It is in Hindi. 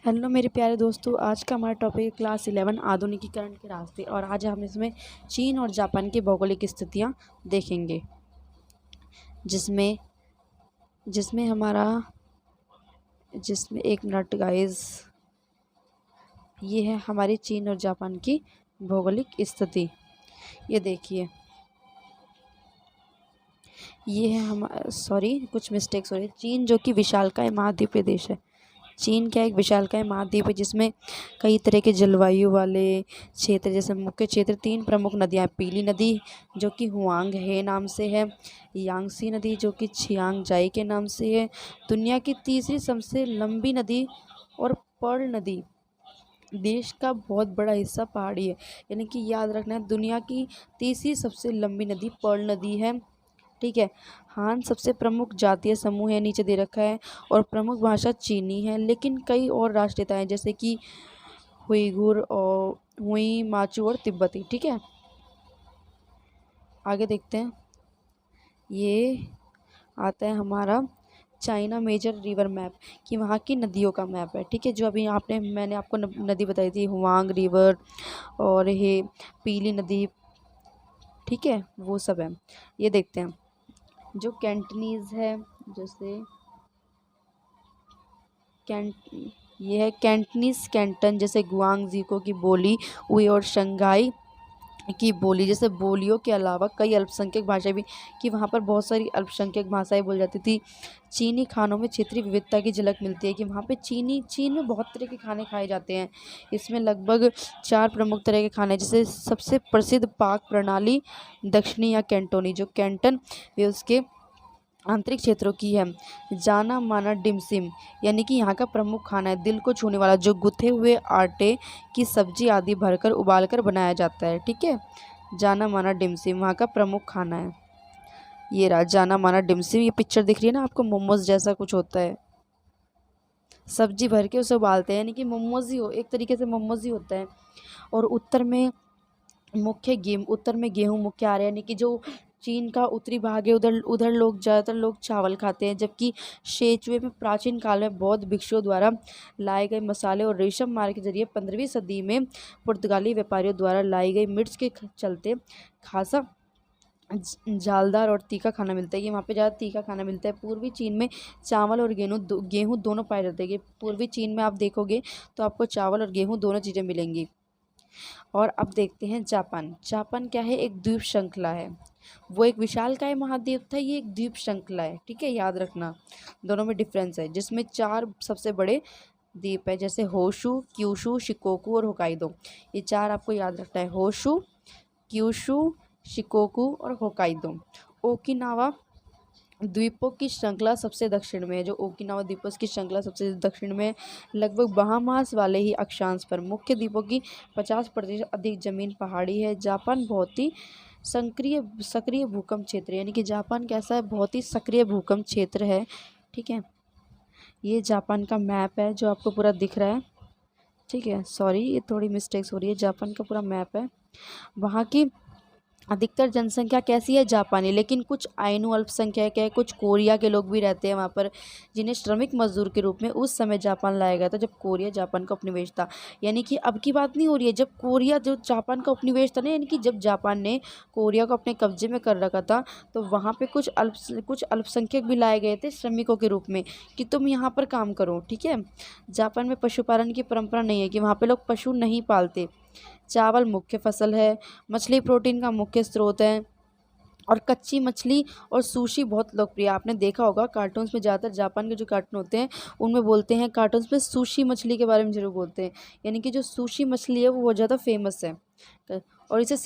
हेलो मेरे प्यारे दोस्तों, आज का हमारा टॉपिक है क्लास 11 आधुनिकीकरण के रास्ते। और आज हम इसमें चीन और जापान की भौगोलिक स्थितियाँ देखेंगे, जिसमें जिसमें हमारा जिसमें एक मिनट गाइस, ये है हमारी चीन और जापान की भौगोलिक स्थिति। ये देखिए, ये है हम कुछ मिस्टेक्स हो रही है। चीन जो कि विशालकाय महाद्वीपीय देश है। चीन क्या एक विशालकाय महाद्वीप है जिसमें कई तरह के जलवायु वाले क्षेत्र, जैसे मुख्य क्षेत्र 3 प्रमुख नदियाँ हैं। पीली नदी जो कि हुआंग हे नाम से है, यांगसी नदी जो कि छियांगजाई के नाम से है, दुनिया की तीसरी सबसे लंबी नदी और पर्ल नदी। देश का बहुत बड़ा हिस्सा पहाड़ी है, यानी कि याद रखना है, दुनिया की तीसरी सबसे लंबी नदी पर्ल नदी है। ठीक है। हान सबसे प्रमुख जातीय समूह है, नीचे दे रखा है, और प्रमुख भाषा चीनी है, लेकिन कई और राष्ट्रीयताएं हैं जैसे कि हुईगुर और हुई, माचू और तिब्बती। ठीक है, आगे देखते हैं। ये आता है हमारा चाइना मेजर रिवर मैप, कि वहाँ की नदियों का मैप है। ठीक है, जो अभी मैंने आपको नदी बताई थी, हुआंग रिवर और ये पीली नदी। ठीक है, वो सब है। ये देखते हैं जो कैंटनीज है, जैसे कैंट ये है कैंटनीज कैंटन, जैसे गुआंगजीको की बोली हुई और शंघाई की बोली। जैसे बोलियों के अलावा कई अल्पसंख्यक भाषाएं भी, कि वहाँ पर बहुत सारी अल्पसंख्यक भाषाएं बोली जाती थी। चीनी खानों में क्षेत्रीय विविधता की झलक मिलती है, कि वहाँ पे चीन में बहुत तरह के खाने खाए जाते हैं। इसमें लगभग 4 प्रमुख तरह के खाने, जैसे सबसे प्रसिद्ध पाक प्रणाली दक्षिणी या कैंटोनी, जो कैंटन वे उसके आंतरिक क्षेत्रों की है। जाना माना डिमसिम, यानी कि यहाँ का प्रमुख खाना है दिल को छूने वाला, जो गुथे हुए आटे की सब्जी आदि भरकर उबालकर बनाया जाता है। ठीक है, जाना माना डिमसिम वहाँ का प्रमुख खाना है। ये रहा जाना माना डिमसिम। ये पिक्चर दिख रही है ना आपको, मोमोज जैसा कुछ होता है, सब्जी भर के उसे उबालते हैं, यानी कि मोमोज ही हो, एक तरीके से मोमोज ही होता है। और उत्तर में गेहूँ मुख्य आ रहा है, यानी कि जो चीन का उत्तरी भाग है, उधर उधर लोग ज़्यादातर लोग चावल खाते हैं। जबकि शेचुए में प्राचीन काल में बौद्ध भिक्षुओं द्वारा लाए गए मसाले और रेशम मार्ग के जरिए 15वीं सदी में पुर्तगाली व्यापारियों द्वारा लाई गई मिर्च के चलते खासा झालदार और तीखा खाना मिलता है। ये वहाँ पे ज़्यादा तीखा खाना मिलता है। पूर्वी चीन में चावल और गेहूँ दोनों पाए जाते हैं। पूर्वी चीन में आप देखोगे तो आपको चावल और गेहूँ दोनों चीज़ें मिलेंगी। और अब देखते हैं जापान। जापान क्या है, एक द्वीप श्रृंखला है। वो एक विशालकाय महाद्वीप था, ये एक द्वीप श्रृंखला है। ठीक है, याद रखना दोनों में डिफरेंस है, जिसमें 4 सबसे बड़े द्वीप है, जैसे होशु, क्यूशु, शिकोकू और होकाइदो। ये 4 आपको याद रखना है, होशु, क्यूशु, शिकोकू और होकाइदो। ओकिनावा द्वीपों की श्रृंखला सबसे दक्षिण में है, जो ओकिनावा द्वीपों की श्रृंखला सबसे दक्षिण में, लगभग बहामास वाले ही अक्षांश पर। मुख्य द्वीपों की 50% अधिक जमीन पहाड़ी है। जापान बहुत ही सक्रिय भूकंप क्षेत्र है, यानी कि जापान कैसा है, बहुत ही सक्रिय भूकंप क्षेत्र है। ठीक है, ये जापान का मैप है जो आपको पूरा दिख रहा है। ठीक है, सॉरी ये थोड़ी मिस्टेक्स हो रही है। जापान का पूरा मैप है। वहाँ की अधिकतर जनसंख्या कैसी है, जापानी, लेकिन कुछ आइनू अल्पसंख्यक है, कुछ कोरिया के लोग भी रहते हैं वहाँ पर, जिन्हें श्रमिक मजदूर के रूप में उस समय जापान लाया गया था जब कोरिया जापान का उपनिवेश था। यानी कि अब की बात नहीं हो रही है, जब कोरिया जो जापान का उपनिवेश था ना, यानी कि जब जापान ने कोरिया को अपने कब्जे में कर रखा था, तो वहाँ पर कुछ अल्पसंख्यक भी लाए गए थे श्रमिकों के रूप में, कि तुम यहाँ पर काम करो। ठीक है, जापान में पशुपालन की परंपरा नहीं है, कि वहाँ पर लोग पशु नहीं पालते। चावल मुख्य फसल है, मछली प्रोटीन का मुख्य स्रोत है, और कच्ची मछली और सुशी बहुत लोकप्रिय। आपने देखा होगा कार्टून्स में, ज़्यादातर जापान के जो कार्टून होते हैं उनमें बोलते हैं, कार्टून्स में सुशी मछली के बारे में जरूर बोलते हैं, यानी कि जो सुशी मछली है वो बहुत ज़्यादा फेमस है, और इसे